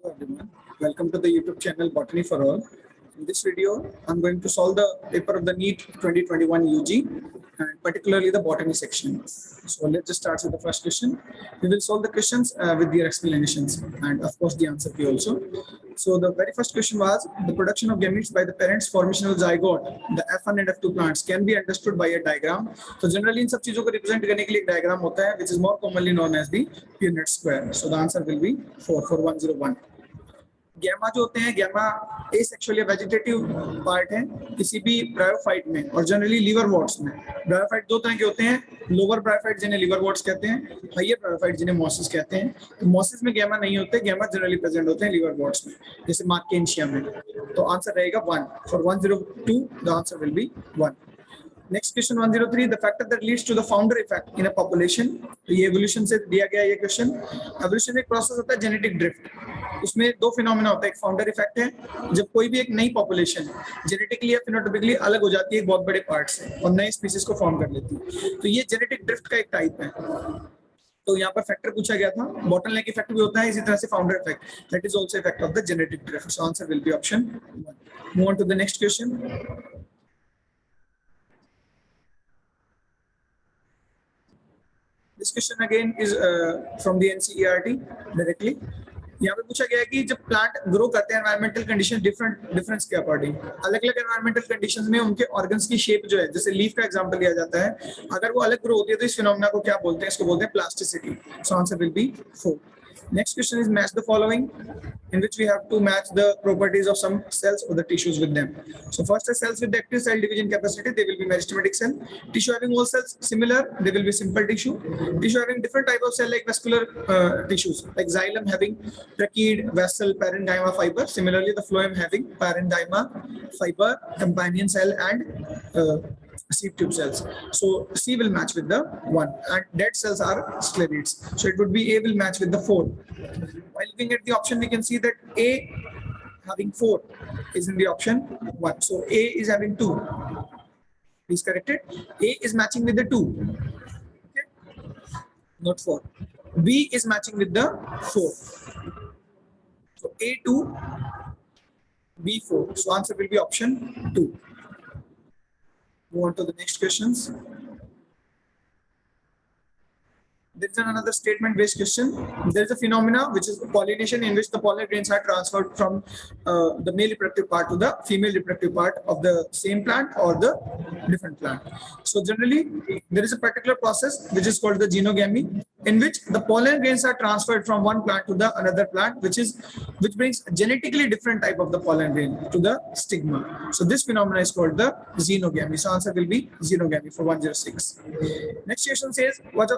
Hello everyone, welcome to the YouTube channel Botany for All. In this video, I'm going to solve the paper of the NEET 2021 UG and particularly the botany section. So let's just start with the first question. We will solve the questions with their explanations and of course the answer key also. So the very first question was the production of gametes by the parents formation of zygote, the F1 and F2 plants can be understood by a diagram. So generally इन सब चीजों को represent करने के लिए एक diagram होता है which is more commonly known as the Punnett square. So the answer will be 4101. Gamma जो होते हैं गैमा एसेक्सुअली वेजिटेटिव पार्ट है किसी भी ब्रायोफाइट में और जनरली लीवरवॉर्ट्स में। ब्रायोफाइट दो तरह के होते हैं, लोअर ब्रायोफाइट जिन्हें लीवरवॉर्ट्स कहते हैं, हायर ब्रायोफाइट जिन्हें मॉसिस कहते हैं। तो मॉसिस में गैमा नहीं होते, गैमा जनरली प्रेजेंट होते हैं लीवरवॉर्ट्स में, जैसे मार्केंशिया में। तो आंसर रहेगा 1 for 102 the answer will be 1. Next question 103 the factor that leads to the founder effect in a population. तो ये एवोल्यूशन से दिया गया ये क्वेश्चन। एवोल्यूशन एक प्रोसेस होता है जेनेटिक ड्रिफ्ट, उसमें दो फिनोमेना होता है, एक फाउंडर इफेक्ट है जब कोई भी एक नई पॉपुलेशन जेनेटिकली या फिनोटाइपिकली अलग हो जाती है बहुत बड़े पार्ट से और नए स्पीसीज को फॉर्म कर लेती है, तो ये जेनेटिक ड्रिफ्ट का एक टाइप है। तो यहाँ पर फैक्टर पूछा गया था, बॉटलनेक इफेक्ट भी होता है इसी तरह से founder effect, that is also effect of the genetic drift. So answer will be option 1. Move on to the next question. This question again is from the NCERT directly. यहाँ पे पूछा गया है कि जब प्लांट ग्रो करते हैं environmental condition difference के अकॉर्डिंग, अलग अलग एनवायरमेंटल कंडीशंस में उनके ऑर्गन्स की शेप जो है, जैसे लीफ का एग्जांपल लिया जाता है, अगर वो अलग ग्रो होती है तो इस फिनोमेना को क्या बोलते हैं? इसको बोलते हैं plasticity. So answer will be 4. Next question is match the following, in which we have to match the properties of some cells or the tissues with them. So first, the cells with the active cell division capacity, they will be meristematic cell. Tissue having all cells similar, they will be simple tissue. Tissue having different type of cell like vascular tissues, like xylem having tracheid, vessel, parenchyma fiber. Similarly, the phloem having parenchyma fiber, companion cell, and sieve tube cells. So C will match with the 1 and dead cells are sclerites. So it would be A will match with the 4. While looking at the option, we can see that A having 4 is in the option 1. So A is having 2. Please correct it. A is matching with the 2. Okay? Not 4. B is matching with the 4. So A2, B4. So answer will be option 2. Move on to the next questions. There is another statement-based question. There is a phenomena which is pollination, in which the pollen grains are transferred from the male reproductive part to the female reproductive part of the same plant or the different plant. So generally, there is a particular process which is called the genogamy, in which the pollen grains are transferred from one plant to the another plant, which brings a genetically different type of the pollen grain to the stigma. So this phenomena is called the xenogamy. So answer will be xenogamy for 106. Next question says, what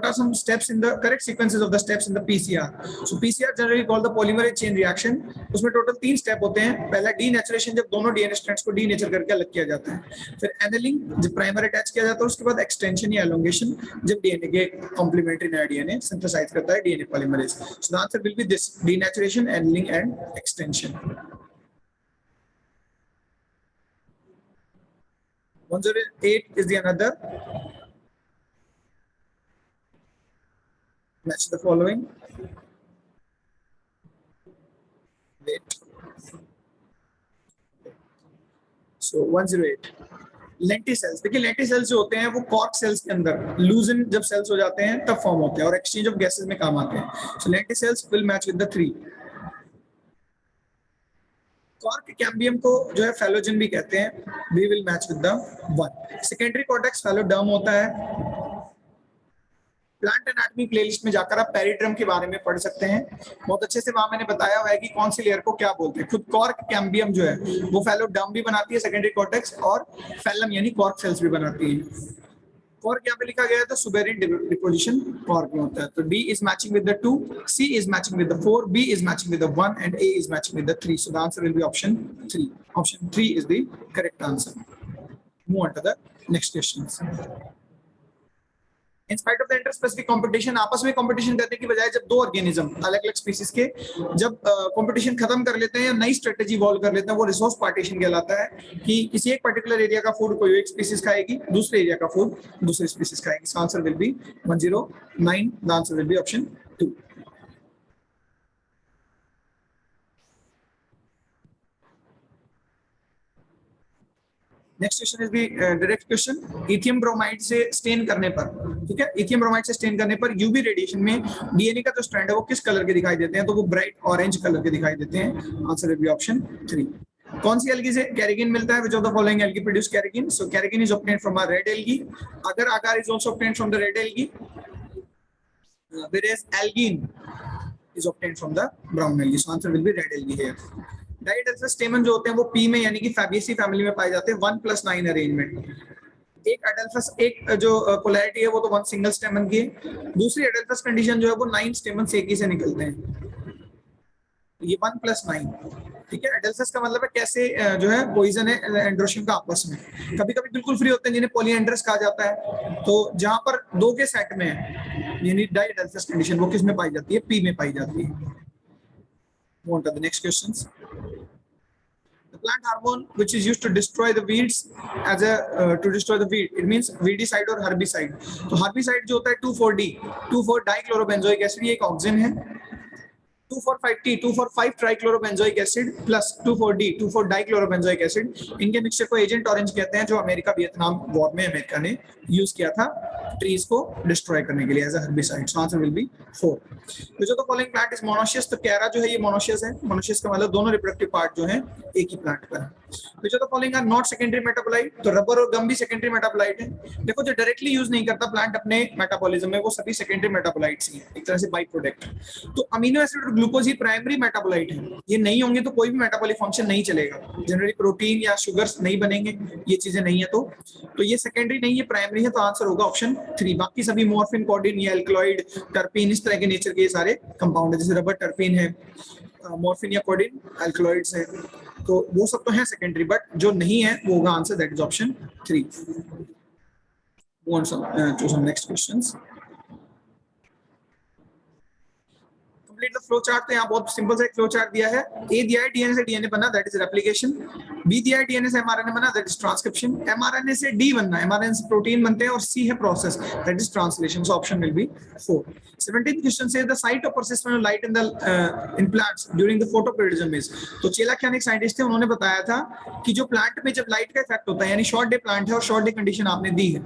are some steps in the correct sequences of the steps in the PCR? So PCR generally called the polymerase chain reaction. उसमें total 3 step होते हैं. पहला denaturation, जब दोनों DNA strands को denature करके अलग किया जाता है. फिर एनेलिंग, जब प्राइमर अटैच किया जाता है. उसके बाद एक्सटेंशन या एलोंगेशन, जब डीएनए के कॉम्प्लीमेंट्री नया डीएनए सिंथेसाइज करता है DNA polymerase. So the answer will B this: denaturation, annealing and extension. 108 is the another. Match the following. Wait. So 108. Lenticels. देखिए लेंटी सेल्स जो होते हैं वो कॉर्क सेल्स के अंदर लूजन जब सेल्स हो जाते हैं तब फॉर्म होते हैं और एक्सचेंज ऑफ गैसेस में काम आते हैं. So lenticels will match with the 3. Cork cambium को जो है फैलोजन भी कहते हैं. We will match with the 1. Secondary cortex phelloderm होता है. प्लांट एनाटॉमी प्लेलिस्ट में जाकर आप पेरिड्रम के बारे में पढ़ सकते हैं, बहुत अच्छे से वहां मैंने बताया हुआ है कि कौन सी लेयर को क्या बोलते हैं. खुद कॉर्क कैम्बियम जो है वो फैलोडर्म भी बनाती है, सेकेंडरी कॉर्टेक्स, और फैलम यानी कॉर्क सेल्स भी बनाती है. कॉर्क यहाँ पे लिखा गया है तो सुबेरिन डिपोजिशन कॉर्क में होता है. तो D is matching with the 2, C is matching with the 4, B is matching with the 1 and A is matching with the 3. So the answer will be option 3. Option 3 is the correct answer. Move on to the next questions. In spite of the interspecific competition, आपस में competition करने की बजाय जब दो organism अलग अलग species के जब कंपटीशन खत्म कर लेते हैं या नई स्ट्रेटेजी इवॉल्व कर लेते हैं, वो रिसोर्स पार्टीशन कहलाता है. कि किसी एक पर्टिकुलर एरिया का फूड कोई एक स्पीसीज खाएगी, दूसरे एरिया का फूड दूसरी स्पीसीज खाएगी. So answer will be 109. The answer will be option 2. Next question is the direct question. Ethidium bromide से स्टेन करने पर, ठीक है, इथियम ब्रोमाइड से स्टेन करने पर यूवी रेडिएशन में डीएनए का जो स्ट्रैंड है वो किस कलर के दिखाई देते हैं? तो वो ब्राइट ऑरेंज कलर के दिखाई देते हैं। Answer will be option 3। कौन सी एल्गी से कैरेगिन मिलता है? Which of the following algae produce carrageen? So carrageen is obtained from a red algae. Agar agar is also obtained from the red algae, whereas algine is obtained from the brown algae. So answer will be red algae here. Diadelphous stamen जो होते हैं वो P में यानी कि फैबिएसी family में पाए जाते हैं 1+9 अरेंजमेंट। एक एडेल्फस, एक जो पोलैरिटी है वो तो 1 सिंगल स्टेमन की है। दूसरी एडेल्फस कंडीशन जो है वो 9 स्टेमन एक ही से निकलते हैं। ये 1+9, ठीक है। एडेल्फस का मतलब है कैसे जो है पॉइजन है एंड्रोशियम का आपस में। कभी कभी बिल्कुल फ्री होते हैं जिन्हें पॉलीएंड्रस कहा जाता है। तो जहां पर 2 के सेट में है यानी डाइडेल्फस कंडीशन, वो किस में पाई जाती है? पी में पाई जाती है। Move on to the next questions. The plant hormone which is used to destroy the weeds as a to destroy the weed, it means weedicide or herbicide. तो herbicide जो होता है 2,4-D 2,4-dichlorobenzoic acid, ये एक auxin है। 2,4,5-T 2,4,5-trichlorobenzoic acid plus 2,4-D 2,4-dichlorobenzoic acid, इनके mixture को Agent Orange कहते हैं, जो अमेरिका वियतनाम वॉर में अमेरिका ने यूज किया था ट्रीज को डिस्ट्रॉय करने के लिए as a herbicide. So answer will be 4। तो जो तो फॉलोइंग प्लांट इज मोनोशियस, तो कैरा जो है ये मोनोशियस है। मोनोशियस का मतलब दोनों रिप्रोडक्टिव पार्ट जो है एक ही प्लांट पर है। तो जो तो following are not secondary metabolite, तो रबर और गम भी सेकेंडरी मेटाबोलाइट है। देखो जो डायरेक्टली यूज नहीं करता प्लांट अपने मेटाबॉलिज्म में, वो सभी सेकेंडरी मेटाबोलाइट्स ही हैं, एक तरह से बाई प्रोडक्ट। तो अमीनो एसिड और ग्लूकोज ही प्राइमरी मेटाबोलाइट है। ये नहीं होंगे तो कोई भी मेटाबॉलिक फंक्शन नहीं चलेगा। जनरली प्रोटीन या शुगर्स नहीं बनेंगे, ये चीजें नहीं है। तो ये सेकेंडरी नहीं, ये प्राइमरी है। तो आंसर होगा ऑप्शन 3। बाकी सभी मॉर्फिन, कोडिन या एल्कलॉइड, टर्पीन, इस तरह के नेचर के ये सारे कंपाउंड है। जैसे रबर टर्पीन है, मॉर्फिन या कोडिन अल्कलॉइड्स है, तो वो सब तो है सेकेंडरी, बट जो नहीं है वो होगा answer, that is option 3। To some next questions. Complete the flow chart. तो यहाँ बहुत सिंपल सा एक फ्लो चार्ट दिया है। ए दिया है डीएनए से डीएनए बनना, दैट इज रेप्लिकेशन। बी दिया है डीएनए से एमआरएनए बनना, दैट इज ट्रांसक्रिप्शन। एमआरएनए से डी बनना, एमआरएनए से प्रोटीन बनते हैं। और सी है process, that is translation. So option will be 4। 17th question से the site of persistence of light in the in plants during the photoperiodism is. तो Chailakhyan एक साइंटिस्ट थे, उन्होंने बताया था कि जो प्लांट में जब लाइट का इफेक्ट होता है, यानी शॉर्ट डे प्लांट है और शॉर्ट डे कंडीशन आपने दी है,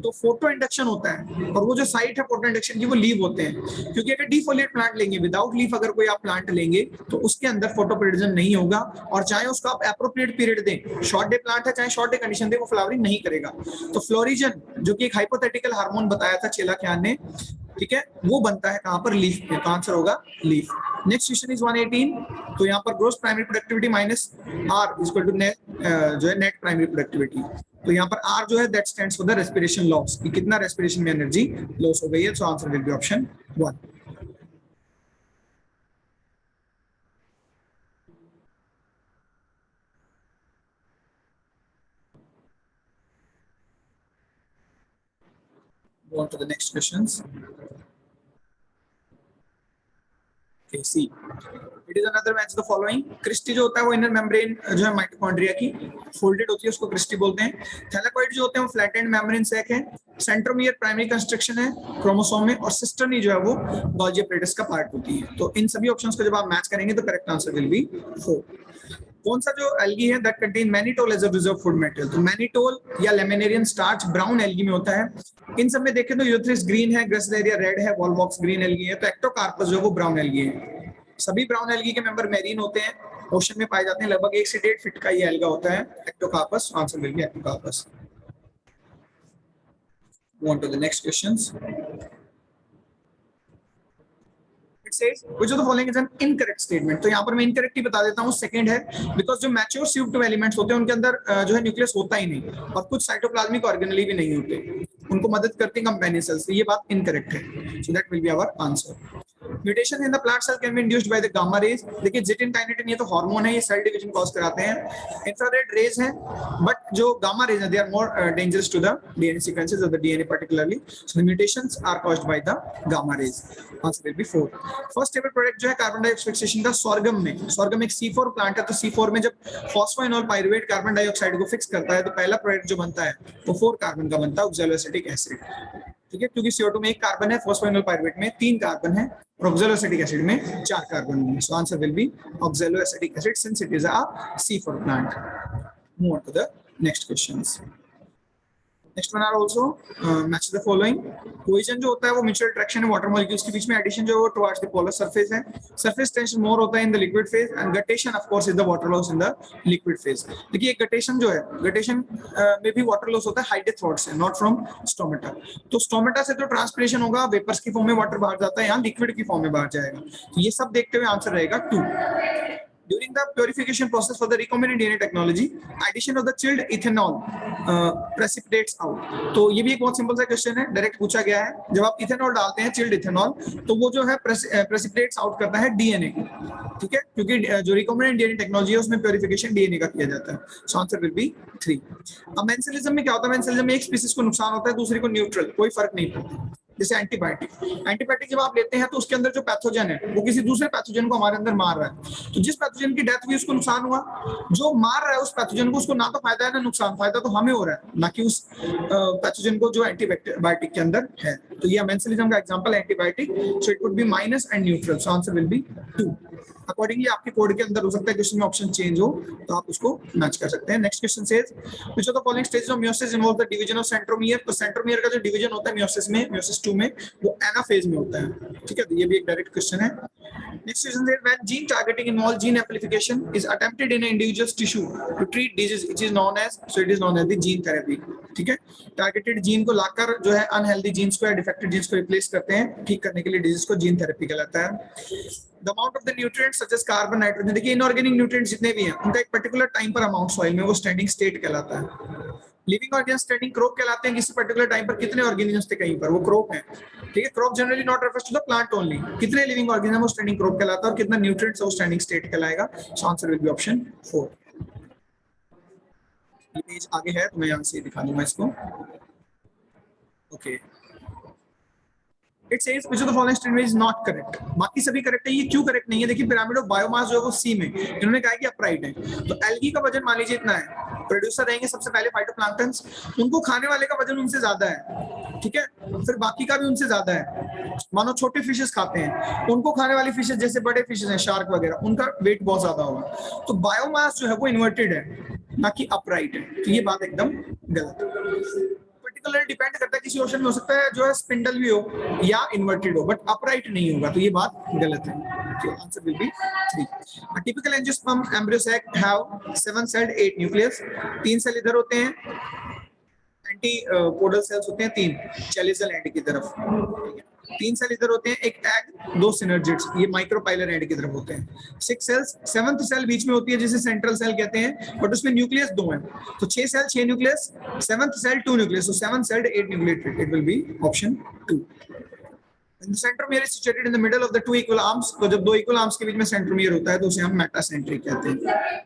तो फोटो इंडक्शन होता है। और वो जो साइट है फोटो इंडक्शन की, वो लीफ होते हैं। क्योंकि अगर डिफोलिएट प्लांट लेंगे, विदाउट लीफ अगर कोई आप प्लांट लेंगे, तो उसके अंदर फोटोपेरिडिज्म नहीं होगा। और चाहे उसको आप एप्रोप्रिएट पीरियड दें, शॉर्ट डे प्लांट है चाहे शॉर्ट डे कंडीशन दे, वो फ्लावरिंग नहीं करेगा। तो फ्लोरिजन जो कि एक हाइपोथेटिकल हार्मोन बताया था चेलाकियान ने, ठीक है, वो बनता है कहां पर? लीफ में। तो आंसर होगा लीफ। Next question is 118। तो यहाँ पर gross primary productivity minus R equal to net जो है नेट प्राइमरी प्रोडक्टिविटी। तो यहाँ पर आर जो है that stands for the respiration loss, कि कितना रेस्पिरेशन में एनर्जी लॉस हो गई है। So answer will be option 1। Go on to the next questions. Okay, C. It is another match the following. Cristae जो होता है वो इनर मेम्ब्रेन जो है माइटोकॉन्ड्रिया की फोल्डेड होती है, उसको क्रिस्टी बोलते हैं। थैलेकॉइड जो होते हैं वो फ्लैटेंड मेम्ब्रेन सैक है। सेंट्रोमियर प्राइमरी कंस्ट्रक्शन है क्रोमोसोम में, और सिस्टर्नी जो है वो गोल्जी एपरेटस का पार्ट होती है। तो इन सभी ऑप्शंस को जब आप मैच करेंगे तो करेक्ट आंसर विल बी 4। कौन सा जो एल्गी है that contain mannitol as a reserve food material? तो मैनिटोल या लेमिनेरियन स्टार्च ब्राउन एल्गी में होता है। इन सब में देखें तो यूथ्रिस ग्रीन है, ग्रेसिलेरिया रेड है, वॉलवॉक्स ग्रीन एल्गी है। तो एक्टोकार्पस जो है वो ब्राउन एल्गी है। सभी ब्राउन एल्गी के मेंबर मैरीन होते हैं, ओशन में पाए जाते हैं। लगभग 1 से 1.5 फीट का ये एल्गा होता है Ectocarpus. Answer will B Ectocarpus. Move on to the next questions. It says which of the following is an incorrect statement? तो यहाँ पर मैं इनकरेक्ट ही बता देता हूँ। सेकंड है, बिकॉज जो मैच्योर CO2 एलिमेंट्स होते हैं उनके अंदर जो है न्यूक्लियस होता ही नहीं, और कुछ साइटोप्लाज्मिक ऑर्गेनेली भी नहीं होते, उनको मदद करते हैं कंपेनियन सेल्स। ये बात इनकरेक्ट है। So that will be our answer. Mutation in the plant cell can be induced by the gamma rays. देखिए जिटिन काइनेटिन ये तो हार्मोन है, ये सेल डिवीजन कॉज कराते हैं। इंफ्रारेड रेज है, बट जो गामा रेज है they are more dangerous to the DNA sequences of the DNA particularly. So the mutations are caused by the gamma rays. Answer will be 4। First ever product जो है carbon dioxide fixation का sorghum में। sorghum एक C4 plant है, तो C4 में जब phosphoenol pyruvate carbon dioxide को फिक्स करता है, तो पहला प्रोडक्ट जो बनता है वो 4 कार्बन का बनता है, ऑक्सैलोएसिटिक एसिड। ठीक है, क्योंकि CO2 में 1 कार्बन है, फॉस्फोइनोल पाइरुवेट में 3 कार्बन है, और ऑक्सैलोएसिटिक एसिड में 4 कार्बन है। So answer will be oxaloacetic acid since it is a C4 plant. Move on to the next questions, next one are also match the following. Cohesion जो होता है वो mutual attraction है water molecules के बीच में, adhesion जो है वो टुवर्ड्स द पोलर सरफेस है, सरफेस टेंशन मोर होता है in the liquid phase, and guttation of course is the water loss in the liquid phase. देखिए गटेशन जो है, गटेशन में भी वाटर लॉस होता है हाई डेप्थ वाटर से, नॉट फ्रॉम स्टोमेटा। तो स्टोमेटा से तो ट्रांसपिरेशन होगा, वेपर्स की फॉर्म में वाटर बाहर जाता है, यहाँ लिक्विड की फॉर्म में बाहर जाएगा। तो ये सब देखते हुए आंसर रहेगा 2। During the purification process for the recombinant DNA technology, addition of the chilled ethanol precipitates out। तो ये भी एक बहुत सिंपल सा क्वेश्चन है, डायरेक्ट पूछा गया है। जब आप इथेनॉल डालते हैं, चिल्ड इथेनॉल, तो वो जो है प्रेसिपिटेट्स आउट करता है डीएनए को, ठीक है, क्योंकि जो रिकॉम्बिनेंट डीएनए टेक्नोलॉजी है उसमें प्योरिफिकेशन डीएनए का किया जाता है। So answer will be 3। अब मेंसेलिज्म में क्या होता है? मेंसेलिज्म में एक स्पीसीज को नुकसान होता है, दूसरे को न्यूट्रल, कोई फर्क नहीं पड़ता। जैसे एंटीबायोटिक जब आप लेते हैं तो उसके अंदर जो पैथोजन है वो किसी दूसरे पैथोजन को हमारे अंदर मार रहा है, तो जिस पैथोजन की डेथ हुई उसको नुकसान हुआ, जो मार रहा है उस पैथोजन को उसको ना तो फायदा है ना नुकसान, फायदा तो हमें हो रहा है ना कि उस पैथोजन को जो एंटीबायोटिक के अंदर है। तो ये मेंसेलिज्म का एग्जांपल है antibiotic, so it would be minus and neutral, so answer will B 2। Accordingly आपके कोड के अंदर हो सकता है क्वेश्चन में ऑप्शन चेंज हो, तो आप उसको मैच कर सकते हैं। Next question says which of the following stages of meiosis involve the division of centromere. तो सेंट्रोमियर का जो डिवीजन होता है मेयोसिस में, मेयोसिस 2 में, वो एनाफेज में होता है, ठीक है। तो ये भी एक डायरेक्ट क्वेश्चन है। Next question says when gene targeting involve gene amplification is attempted in an individual's tissue to treat disease, it is known as, so it is known as the gene therapy, ठीक है। Targeted gene को लाकर जो है unhealthy jeans को या defected jeans को replace करते हैं ठीक करने के लिए डिजीज को जीन थेरेपी कहलाता है। The amount of the nutrients such as carbon, nitrogen, देखिए इनऑर्गेनिक न्यूट्रिएंट्स जितने भी हैं उनका एक पर्टिकुलर टाइम पर अमाउंट सॉइल में वो स्टैंडिंग स्टेट कहलाता है। लिविंग ऑर्गेनिज्म स्टैंडिंग क्रॉप कहलाते हैं, किसी पर्टिकुलर टाइम पर कितने ऑर्गेनिजम्स थे कहीं पर, वो क्रॉप है, ठीक है। Crop generally not refers to the plant only, कितने लिविंग ऑर्गेनिज्म वो स्टैंडिंग क्रॉप कहलाता है और कितना न्यूट्रिएंट्स वो स्टैंडिंग स्टेट कहलाएगा। So answer will be option 4। Page आगे है तो मैं यहां से दिखा दूंगा इसको, okay. It says which of the following statement is not correct। बाकी सभी करेक्ट है, ये क्यों करेक्ट नहीं है? देखिए पिरामिड ऑफ बायोमास जो है वो सी में, इन्होंने कहा कि अपराइट है, तो एल्गी का वजन मान लीजिए इतना है, प्रोड्यूसर रहेंगे सबसे पहले फाइटोप्लैंक्टन्स, उनको खाने वाले का वजन उनसे ज्यादा है, ठीक है, फिर बाकी का भी उनसे ज्यादा है। मानो छोटे फिशेस खाते हैं, उनको खाने वाली फिशेस जैसे बड़े फिशेस हैं शार्क वगैरह, उनका वेट बहुत ज्यादा होगा। तो बायोमास जो है वो इन्वर्टेड है ना कि अपराइट है, तो ये बात एकदम गलत है। डिपेंड करता है, किसी ओशन में हो सकता है जो है स्पिंडल भी हो या इन्वर्टेड हो, बट अपराइट नहीं होगा, तो ये बात गलत है। Answer will be 3। Typical angiosperm embryo sac have 7 celled 8 nucleus. 3 cell इधर होते हैं, एंटी पोडल सेल्स होते हैं 3 चैलिसल एंड की तरफ, 3 सेल इधर होते हैं, एक एग, 2 सिनर्जिड्स, ये माइक्रोपाइलर एंड की तरफ होते हैं। 6 सेल्स, 7th सेल बीच में होती है जिसे सेंट्रल सेल कहते हैं, बट उसमें न्यूक्लियस 2 है, तो 6 cell 6 nucleus, 7th cell 2 nucleus, so 7 celled 8 nucleated, it will be option 2। When the centromere is situated in the middle of the 2 equal arms, तो जब 2 equal arms के बीच में सेंट्रोमियर होता है तो उसे हम मेटासेंट्रिक कहते हैं।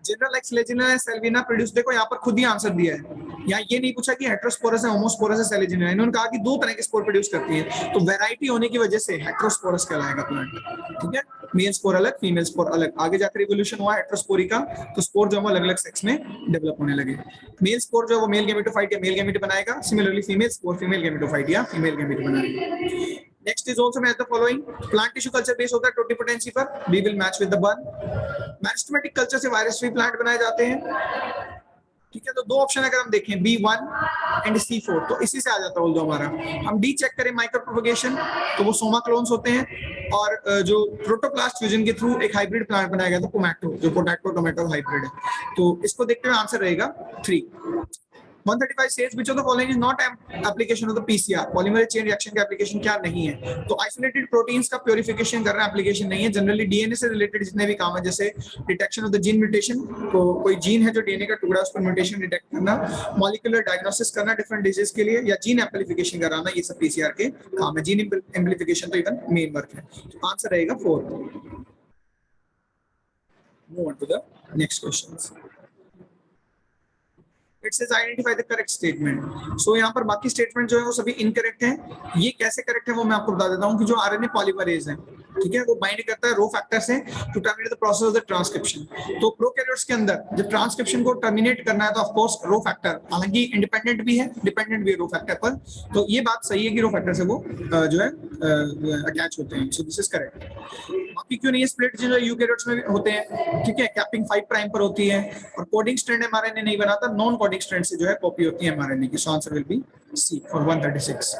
जनरल एक्स लेजिना सेल्विना प्रोड्यूस, देखो यहाँ पर खुद ही आंसर दिया है, यहाँ ये नहीं पूछा कि हेट्रोस्पोरस है होमोस्पोरस है सेलेजिना, इन्होंने कहा कि 2 तरह के स्पोर प्रोड्यूस करती है, तो वैरायटी होने की वजह से हेट्रोस्पोरस कहलाएगा प्लांट, ठीक है। मेल स्पोर अलग, फीमेल स्पोर अलग, आगे जाकर इवोल्यूशन हुआ हेट्रोस्पोरी का, तो स्पोर जो है अलग अलग सेक्स में डेवलप होने लगे। मेल स्पोर जो है वो मेल गैमेटोफाइट या मेल गैमेट बनाएगा, similarly female spore female gametophyte या फीमेल गैमेट बनाएगा। Next is also match the following। Plant tissue culture based होता है टोटिपोटेंसी पर, we will match with the one। Meristematic culture से वायरस फ्री प्लांट बनाए जाते हैं, ठीक है। तो 2 ऑप्शन अगर हम देखें B1 एंड C4, तो इसी से आ जाता है हमारा। हम डी चेक करें माइक्रो प्रोपगेशन, तो वो सोमा क्लोन्स होते हैं, और जो प्रोटोप्लास्ट फ्यूजन के थ्रू एक हाइब्रिड प्लांट बनाया गया था पोमैटो, जो पोटैटो टोमेटो हाइब्रिड है, तो इसको देखते हुए आंसर रहेगा 3। 135 says which of the following is not application of the PCR। Polymerase chain reaction का एप्लीकेशन क्या नहीं है? तो आइसोलेटेड प्रोटीन्स का प्योरिफिकेशन करना एप्लीकेशन नहीं है। जनरली डीएनए से रिलेटेड जितने भी काम है, जैसे detection of the gene mutation, तो कोई जीन है जो डीएनए का टुकड़ा, उस पर म्यूटेशन डिटेक्ट करना, मॉलिक्यूलर डायग्नोसिस करना डिफरेंट डिजीज के लिए, या जीन एम्प्लीफिकेशन कराना, ये सब पीसीआर के काम है। जीन एम्प्लीफिकेशन तो इवन मेन वर्क है, तो आंसर रहेगा 4। Move on to the next questions. It says identify the correct statement। So यहाँ पर बाकी स्टेटमेंट जो है वो सभी इनकरेक्ट हैं। ये कैसे करेक्ट है वो मैं आपको बता देता हूँ कि जो आरएनए पॉलीमरेज है ठीक है, वो बाइंड करता है रो फैक्टर से to terminate the process of the transcription. तो प्रोकैरियोट्स के अंदर जब ट्रांसक्रिप्शन को टर्मिनेट करना है तो ऑफ कोर्स रो फैक्टर, हालांकि इंडिपेंडेंट भी है डिपेंडेंट भी है रो फैक्टर पर, तो ये बात सही है कि रो फैक्टर से वो जो है अटैच होते हैं। So this is correct. बाकी क्यों नहीं, स्प्लिट जो यूकैरियोट्स में होते हैं, ठीक है, कैपिंग 5 प्राइम पर होती है और कोडिंग स्ट्रैंड एमआरएनए नहीं बनाता, नॉन कोडिंग स्ट्रैंड से जो है कॉपी होती है एमआरएनए की। So answer will be C for 136।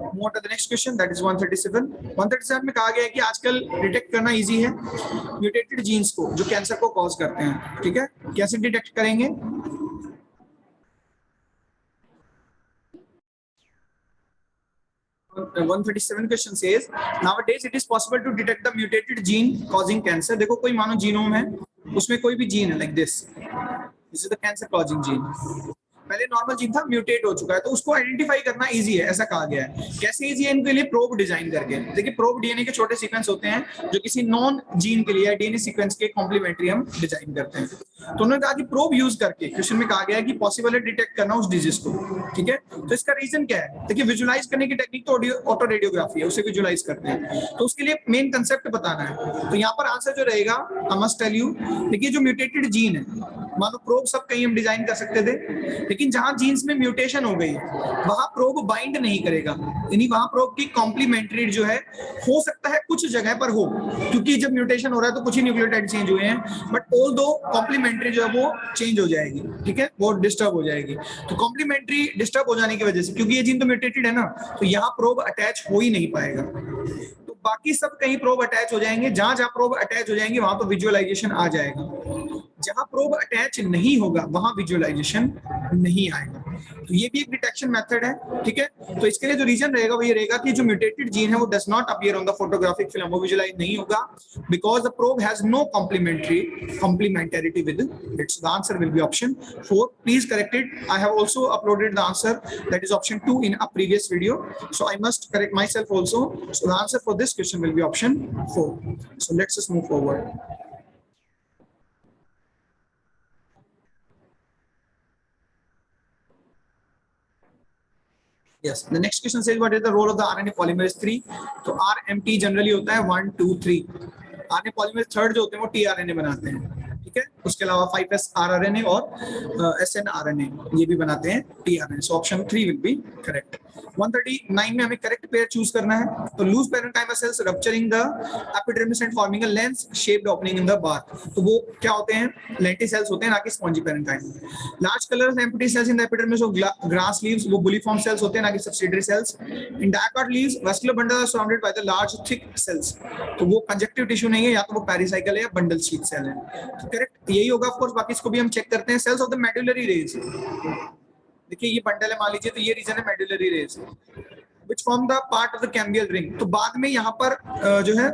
Move on to the next question, that is 137. 137 में कहा गया है कि आजकल डिटेक्ट करना इजी है म्यूटेटेड जीन्स को जो कैंसर को कॉज करते हैं। ठीक है, कैसे डिटेक्ट करेंगे? Uh, 137 question says nowadays it is possible to detect the mutated gene causing cancer. देखो कोई मानो जीनोम है, उसमें कोई भी जीन है like this is the cancer causing gene, पहले नॉर्मल जीन था, म्यूटेट हो चुका है, तो उसको आइडेंटिफाई करना इजी है, ऐसा कहा गया है। कैसे इजी है? इनके लिए प्रोब डिजाइन करके। देखिए प्रोब डीएनए के छोटे सीक्वेंस होते हैं जो किसी नॉन जीन के लिए डीएनए सीक्वेंस के कॉम्प्लीमेंट्री हम डिजाइन करते हैं। तो उन्होंने कहा कि प्रोब यूज करके क्वेश्चन में कहा गया है कि पॉसिबल है डिटेक्ट करना उस डिजीज को। ठीक है, तो इसका रीजन क्या है? देखिए विजुलाइज करने की टेक्निक तो ऑटो रेडियोग्राफी है, उसे विजुलाइज करते हैं, तो उसके लिए मेन कंसेप्ट बताना है। तो यहाँ पर आंसर जो रहेगा, आई मस्ट टेल यू, देखिए जो म्यूटेटेड जीन है, मानो प्रोब सब कहीं हम डिजाइन कर सकते थे, लेकिन जहां जीन्स में म्यूटेशन हो गई वहां प्रोब बाइंड नहीं करेगा, यानी वहां प्रोब की कॉम्प्लीमेंट्री जो है हो सकता है कुछ जगह पर हो, क्योंकि जब म्यूटेशन हो रहा है तो कुछ ही न्यूक्लियोटाइड चेंज हुए हैं, बट ऑल दो कॉम्प्लीमेंट्री जो है वो चेंज हो जाएगी। ठीक है, वो डिस्टर्ब हो जाएगी। तो कॉम्प्लीमेंट्री डिस्टर्ब हो जाने की वजह से, क्योंकि ये जीन तो म्यूटेटेड है ना, तो यहाँ प्रोब अटैच हो ही नहीं पाएगा, तो बाकी सब कहीं प्रोब अटैच हो जाएंगे। जहां जहां प्रोब अटैच हो जाएंगे वहां तो विजुअलाइजेशन आ जाएगा, जहां प्रोब अटैच नहीं होगा वहां विजुअलाइजेशन नहीं आएगा। तो ये भी एक डिटेक्शन मेथड है। ठीक है, तो इसके लिए जो रीजन रहेगा वो ये रहेगा कि जो म्यूटेटेड जीन है वो does not appear on the photographic film, वो विजुअलाइज नहीं होगा because the probe has no complementarity with it. So the answer will be option 4. Please correct it, I have also uploaded the answer, that is option 2 in a previous video, so I must correct myself also. So the answer for this question will be option 4. So let's just move forward. Yes, the next question says what is the role of the RNA polymerase 3? तो RMT generally होता है 1 2 3, RNA polymerase third जो होते हैं वो tRNA बनाते हैं। ठीक है, उसके अलावा 5s rRNA और snRNA ये भी बनाते हैं tRNA। So option 3 will be correct. 139 में हमें करेक्ट पेयर चूज करना है। तो loose parenchyma cells rupturing the epidermis and forming a lens shaped opening in the bark, तो वो क्या होते हैं? लेंटी सेल्स होते हैं, ना कि spongy parenchyma. Large colour empty cells in the epidermis of grass leaves, वो बुलिफॉर्म सेल्स होते हैं, ना कि subsidiary cells. In dicot leaves vascular bundle are surrounded by the large thick cells, तो वो कंजक्टिव टिश्यू नहीं है, या तो वो पेरिसाइकल है या बंडल शीथ सेल है। तो करेक्ट यही होगा। ऑफ कोर्स बाकी इसको भी हम चेक करते हैं। Cells of the medullary rays, देखिए ये बंडल है मान लीजिए, तो ये रीजन है medullary rays which form the part of the cambial ring। तो बाद में यहाँ पर जो है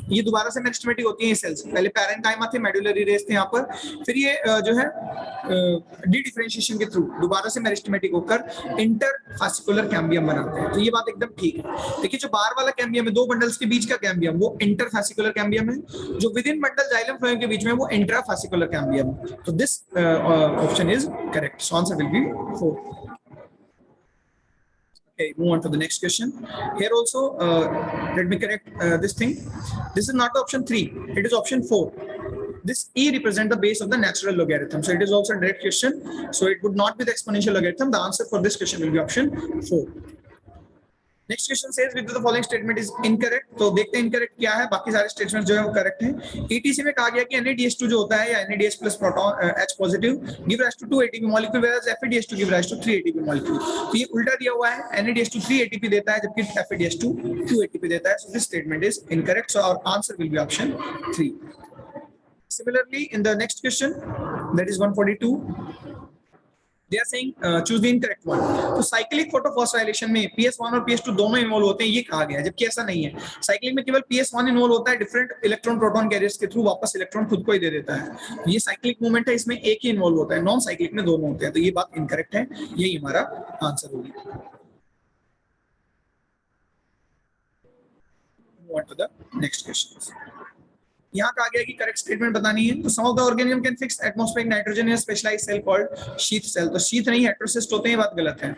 ये दोबारा से मेरिस्टेमेटिक होती है ये सेल्स, पहले पैरेंकाइमा थे, मेडुलरी रेज थे यहाँ पर, फिर ये जो है डी डिफरेंशिएशन के थ्रू दोबारा से मेरिस्टेमेटिक होकर इंटरफैसिकुलर कैम्बियम बनाते हैं। तो ये बात एकदम ठीक है। देखिए जो बाहर वाला कैम्बियम है, दो बंडल्स के बीच का कैम्बियम, वो इंटरफैसिकुलर कैम्बियम है, जो with in bundle xylem phloem के बीच में वो इंट्राफैसिकुलर कैम्बियम। तो this option is correct. So answer will be 4. Okay, move on to the next question. Here also, let me correct this thing. This is not option 3, it is option 4. This E represents the base of the natural logarithm. So it is also a direct question. So it would not be the exponential logarithm. The answer for this question will be option 4. Next question says with the following statement is incorrect. तो देखते हैं incorrect क्या है, बाकी सारे statement जो है वो करेक्ट हैं। ईटीसी में कहा गया कि NADH2 जो होता है या NADH plus proton H positive give rise to 2 ATP molecule, whereas FADH2 give rise to 3 ATP molecule. तो ये उल्टा दिया हुआ है, NADH2 3 ATP देता है जबकि FADH2 2 ATP देता है। So this statement is incorrect. So our answer will be option 3. Similarly, in the next question, that is 142. They are saying choose the incorrect one. तो साइक्लिक फोटोफॉस्फोराइलेशन में PS1 और PS2 दोनों involve होते हैं, ये कहा गया है, जबकि ऐसा नहीं है। साइक्लिक में केवल PS1 इन्वॉल्व होता है, डिफरेंट इलेक्ट्रॉन प्रोटॉन कैरियर्स के थ्रू वापस इलेक्ट्रॉन खुद को ही दे देता है। ये साइक्लिक मूवमेंट है, इसमें एक ही इन्वॉल्व होता है। नॉन साइक्लिक में दोनों होते हैं, तो ये बात इनकरेक्ट है, यही हमारा आंसर होगी। Move on to the next questions. यहाँ कहा गया कि करेक्ट स्टेटमेंट बतानी है। तो some of the organism can fix atmospheric nitrogen in specialised cell called sheath cell. तो शीथ नहीं, हेटेरोसिस्ट होते हैं, ये बात गलत है।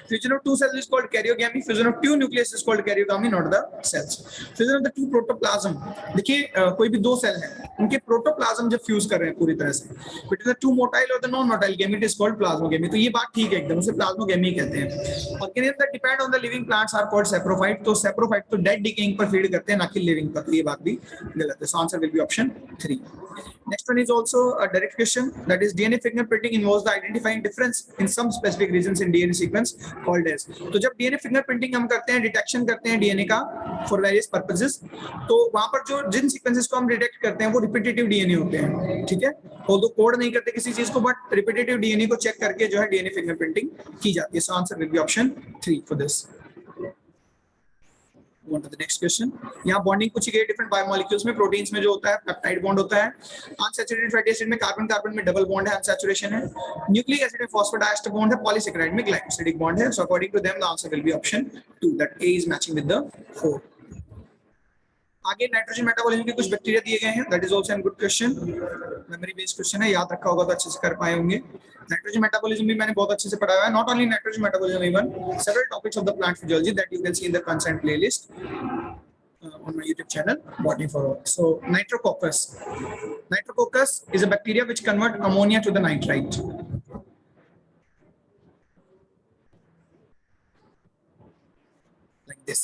Fusion of two cells is called karyogamy, fusion of two nucleus is called karyogamy, not the cells. Fusion of the two protoplasm, देखिए कोई भी दो सेल है, उनके प्रोटोप्लाज्म जब फ्यूज कर रहे हैं पूरी तरह से, बिटवीन द टू मोटाइल और the non motile gamete is called plasmogamy. तो ये बात ठीक है एकदम, उसे प्लाज्मोगैमी कहते हैं। Organism that depend on the living plants are called saprophyte. तो सैप्रोफाइट तो डेड डिकेइंग पर फीड करते हैं, ना कि लिविंग पर। तो ये बात भी गलत है। So answer will be option 3. Next one is also a direct question, that is DNA fingerprinting involves the identifying difference in some specific regions in DNA sequence called as। तो जब DNA fingerprinting हम करते हैं, detection करते हैं DNA का for various purposes, तो वहां पर जो जिन सीक्वेंसेस को हम डिटेक्ट करते हैं वो रिपीटेटिव DNA होते हैं, ठीक है। वो तो कोड नहीं करते किसी चीज को, बट रिपीटेटिव DNA को चेक करके जो है DNA फिंगरप्रिंटिंग की जाती है। So answer will be option 3 for this. On to the next question. यहाँ बॉन्डिंग पूछी गई डिफरेंट बायोमोलिक्यूल्स में। प्रोटीन्स में जो होता है पेप्टाइड बॉन्ड होता है, अनसैचुरेटेड फैटी एसिड में कार्बन कार्बन में डबल बॉन्ड है, अनसैचुरेशन है, न्यूक्लिक एसिड में फॉस्फोडाइएस्टर बॉन्ड है, पॉलीसैकेराइड में ग्लाइकोसिडिक बॉन्ड है। So according to them the answer will be option 2, that A is matching with the 4. आगे नाइट्रोजन मेटाबॉलिज्म के कुछ बैक्टीरिया दिए गए हैं, that is also an good question, memory based question है, याद रखा होगा तो अच्छे से कर पाए होंगे। नाइट्रोजन मेटाबॉलिज्म भी मैंने बहुत अच्छे से पढ़ाया है, not only nitrogen metabolism, even several topics of the plant physiology that you can see in the consent playlist on my YouTube channel, Botany for All. So Nitrococcus. Nitrococcus is a bacteria which convert ammonia to the nitrite. Like this.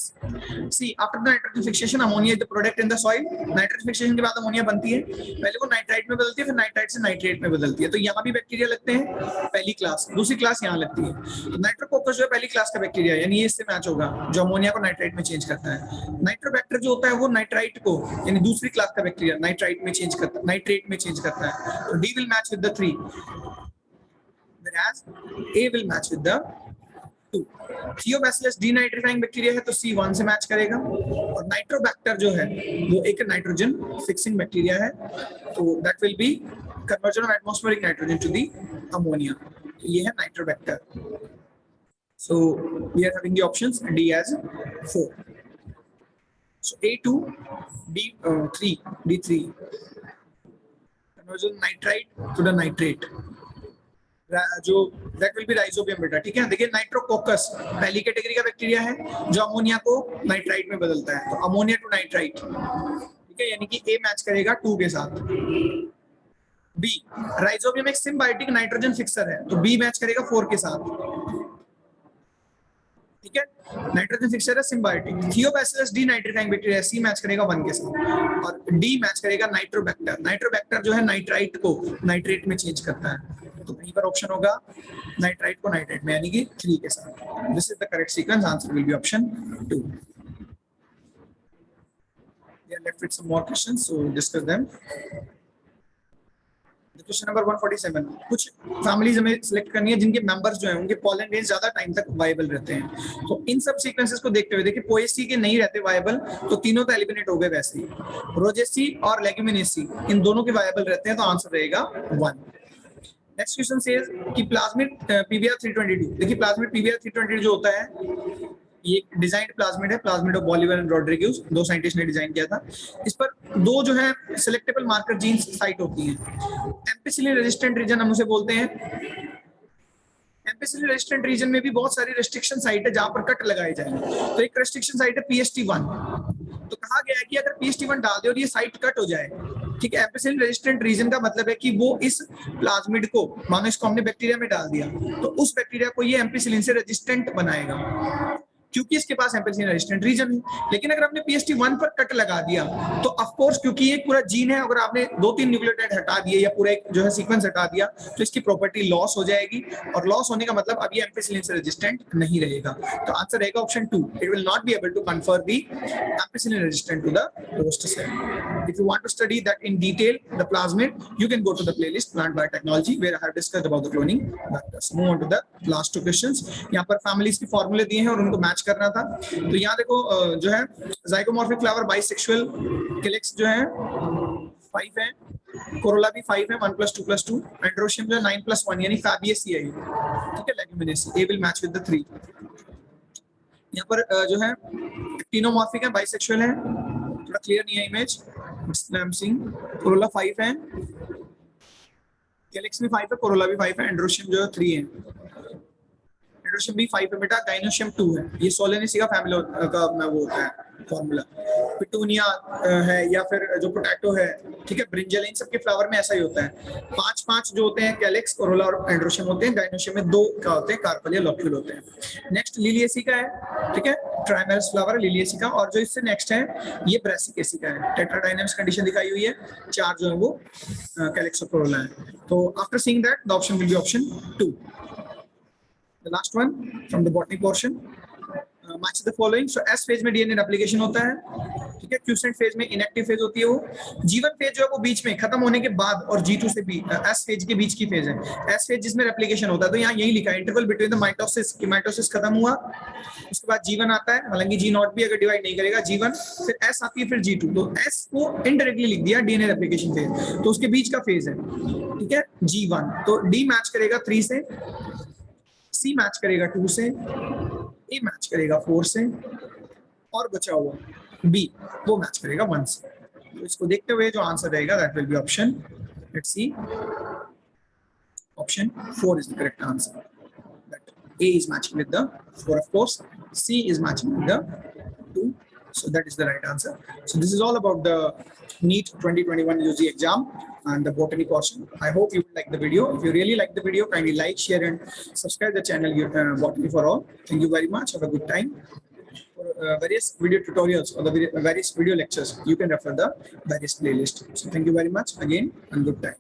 See, after the nitrogen fixation, ammonia is the product in the soil. Nitrogen fixation के बाद ammonia बनती है, पहले वो nitrite में बदलती है, फिर नाइट्राइट से नाइट्रेट में बदलती है। तो यहाँ भी बैक्टीरिया लगते हैं, पहली क्लास, दूसरी क्लास यहाँ लगती है। तो नाइट्रोकोकस जो है पहली क्लास का बैक्टीरिया, यानी ये इससे मैच होगा, जो अमोनिया को नाइट्राइट में चेंज करता है। नाइट्रोबैक्टर जो होता है वो नाइट्राइट को, यानी दूसरी क्लास का बैक्टीरिया, नाइट्राइट में चेंज करता है, नाइट्रेट में चेंज करता है। तो D will match with the 3, whereas A will match with the 2. Thiobacillus denitrifying bacteria है तो C1 से मैच करेगा। और नाइट्रोबैक्टर जो है वो एक नाइट्रोजन फिक्सिंग बैक्टीरिया है, तो that will be conversion of atmospheric nitrogen to the ammonia. ये है Nitrobacter. So we are having the options D as 4. So A2, D3, D3 conversion nitrite to the nitrate, जो that will be rhizobium बेटा, ठीक है। देखिए Nitrococcus पहली category का bacteria है जो अमोनिया को नाइट्राइट में बदलता है, तो अमोनिया टू नाइट्राइट, ठीक है, यानी कि A मैच करेगा 2 के साथ। B, राइजोबियम एक सिम्बायोटिक नाइट्रोजन फिक्सर है, तो B मैच करेगा 4 के साथ, ठीक है। नाइट्रोजन फिक्सर है symbiotic. Thiobacillus denitrifying bacteria C match करेगा 1 के साथ, और D मैच करेगा नाइट्रोबैक्टर। नाइट्रोबैक्टर जो है नाइट्राइट को नाइट्रेट में चेंज करता है, तो कहीं पर ऑप्शन होगा नाइट्राइट को नाइट्रेट में, यानी कि 3 के साथ। This is the correct sequence, answer will be option 2. We are left with some more questions, so discuss them. Question number 147, कुछ फैमिलीज हमें सिलेक्ट करनी है जिनके मेंबर्स जो हैं उनके पॉलन ग्रेन्स ज्यादा टाइम तक वायबल रहते हैं। तो इन सब सीक्वेंसेस को देखते हुए, देखिए पोएसी के नहीं रहते वायबल, तो तीनों तो एलिमिनेट हो गए वैसे ही। रोजेसी और लेग्यूमिनेसी इन दोनों के वायबल रहते हैं, तो आंसर रहेगा 1. नेक्स्ट क्वेश्चन सेज कि प्लाज्मिड PBr 322, देखिए प्लाज्मिड PBr 322 जो होता है ये डिजाइंड प्लाज्मिड है, plasmid of Bolivar and Rodriguez, 2 scientist ने डिजाइन किया था। इस पर 2 जो है सिलेक्टेबल मार्कर जीन्स साइट होती हैं। एम्पिसिलिन रेजिस्टेंट रीजन हम उसे बोलते हैं। एम्पिसिलिन रेजिस्टेंट रीजन में भी बहुत सारी रेस्ट्रिक्शन साइट है जहां पर कट लगाए जाएंगे। तो एक रेस्ट्रिक्शन साइट है PST1, तो कहा गया है कि अगर PST1 डाल दे और ये साइट कट हो जाए, ठीक है, एम्पिसिलिन रेजिस्टेंट रीजन का मतलब है कि वो इस प्लाज्मिड को, मानो इसको हमने बैक्टीरिया में डाल दिया, तो उस बैक्टीरिया को ये एम्पिसिलिन से रेजिस्टेंट बनाएगा, क्योंकि इसके पास एम्पिसिलिन रेजिस्टेंट रीजन है। लेकिन अगर आपने PST1 पर कट लगा दिया तो ऑफ कोर्स, क्योंकि ये पूरा जीन है, अगर आपने 2-3 न्यूक्लियोटाइड हटा दिए या पूरा एक जो है सीक्वेंस हटा दिया, तो इसकी प्रॉपर्टी लॉस हो जाएगी, और लॉस होने का मतलब अब ये एम्पिसिलिन से रेजिस्टेंट नहीं रहेगा। तो आंसर रहेगा option 2, it will not be able to confer the ampicillin resistant to the host cell. If you want to study that in detail, the plasmid, you can go to the playlist Plant Biotechnology where I have discussed about the cloning vectors. Move on to the last 2 questions. यहाँ पर families के फॉर्मूले दिए हैं और उनको match करना था। तो यहाँ देखो जो है ज़ाइगोमॉर्फिक फ्लावर बाइसेक्सुअल, कैलिक्स जो है 5 है, कोरोला भी 5 है, 1 + 2 + 2, एंड्रोशियम जो है 9 + 1, यानी फैबियसी है, ठीक है। Leguminosae A will match with the 3. यहाँ पर जो है एक्टिनोमॉर्फिक है, बाइसेक्सुअल है, थोड़ा क्लियर नहीं है इमेज, स्लैमसिंग कोरोला 5 है, कैलेक्स में 5 है, कोरोला भी 5 है, एंड्रोशियम जो है 3 है, एंड्रोशियम भी 5 है बेटा, गाइनोशियम 2 है। ये सोलेनेसी का फैमिली का मैं वो होता है फॉर्मूला। पिटूनिया है या फिर जो पोटैटो है, ठीक है, ब्रिंजल, इन सबके फ्लावर में ऐसा ही होता है। 5 जो होते हैं कैलेक्स, कोरोला और एंड्रोशियम होते हैं। गाइनोशियम में 2 क्या होते हैं, कार्पल या लोक्यूल होते हैं। नेक्स्ट लिलिएसी का है, ठीक है, ट्राइमेरस फ्लावर लिलिएसी का। और जो इससे नेक्स्ट है ये ब्रासिकेसी का है। टेट्राडाइनम्स कंडीशन दिखाई हुई है, 4 जो है वो कैलेक्स और कोरोला है। तो after seeing that the option will be option 2। The last one from the botany portion, match the following. So S phase में DNA replication होता है, ठीक है, क्यूसेंट फेज में इनएक्टिव फेज होती है वो। जीवन फेज जो है वो बीच में खत्म होने के बाद और G2 से भी S फेज के बीच की फेज है। S फेज जिसमें रेप्लिकेशन होता है, तो यहाँ यही लिखा है इंटरवल बिटवीन द माइटोसिस, कि माइटोसिस खत्म हुआ, उसके बाद G1 आता है, हालांकि G0 भी अगर डिवाइड नहीं करेगा, G1 फिर S आती है, फिर G2। तो S को इनडायरेक्टली लिख दिया डीएनए रेप्लिकेशन फेज, तो उसके बीच का फेज है, ठीक है, G1। तो D मैच करेगा 3 से, C मैच करेगा 2 से, A मैच करेगा 4 से, और बचा हुआ B वो मैच करेगा 1 से। तो इसको देखते हुए जो आंसर रहेगा that will be option, let's see, option 4 is the correct answer. That A is matching with the 4, of course, C is matching with the 2, so that is the right answer. So this is all about the NEET 2021 UG exam and the botany portion. I hope you like the video. If you really like the video, kindly like, share and subscribe the channel Botany for All. Thank you very much. Have a good time. For various video tutorials or the various video lectures, you can refer the various playlist. So thank you very much again and good time.